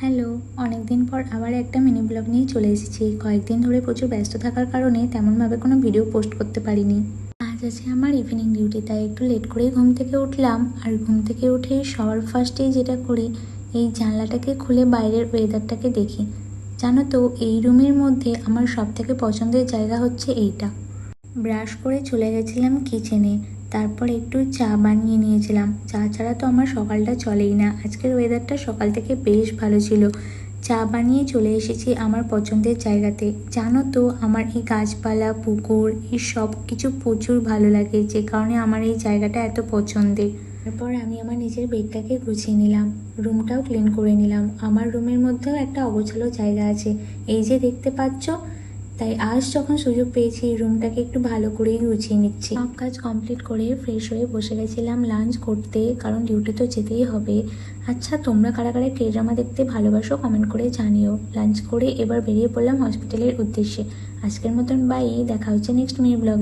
Hello, অনেকদিন পর আবার একটা মিনি ব্লগ নিয়ে চলে এসেছি। কয়েকদিন ধরে প্রচুর ব্যস্ত থাকার কারণে তেমনভাবে কোনো ভিডিও পোস্ট করতে পারিনি। আজ আছে আমার ইভিনিং ডিউটি, তাই একটু লেট করেই ঘুম থেকে উঠলাম। আর ঘুম থেকে উঠে সবার ফার্স্টেই যেটা করি, এই জানলাটাকে খুলে বাইরের ওয়েদারটাকে দেখি। জানো তো, এই রুমের মধ্যে আমার সবথেকে পছন্দের জায়গা হচ্ছে এইটা। ব্রাশ করে চলে গেছিলাম কিচেনে, তারপর একটু চা বানিয়ে নিয়েছিলাম। চা ছাড়া তো আমার সকালটা চলেই না। আজকের ওয়েদারটা সকাল থেকে বেশ ভালো ছিল। চা বানিয়ে চলে এসেছি আমার পছন্দের জায়গাতে। জানো তো, আমার এই গাছপালা, পুকুর, এই সব কিছু প্রচুর ভালো লাগে, যে কারণে আমার এই জায়গাটা এত পছন্দের। তারপর আমি আমার নিজের বেডটাকে গুছিয়ে নিলাম, রুমটাও ক্লিন করে নিলাম। আমার রুমের মধ্যেও একটা অগোছালো জায়গা আছে, এই যে দেখতে পাচ্ছ। তাই আজ যখন সুযোগ পেয়েছি, রুমটাকে একটু ভালো করেই গুছিয়ে নিচ্ছি। সব কাজ কমপ্লিট করে ফ্রেশ হয়ে বসে গেছিলাম লাঞ্চ করতে, কারণ ডিউটি তো যেতেই হবে। আচ্ছা, তোমরা কারা কারা কে ড্রামা দেখতে ভালোবাসো কমেন্ট করে জানিও। লাঞ্চ করে এবার বেরিয়ে পড়লাম হসপিটালের উদ্দেশ্যে। আজকের মতন বাই, দেখা হচ্ছে নেক্সট মিনি ব্লগে।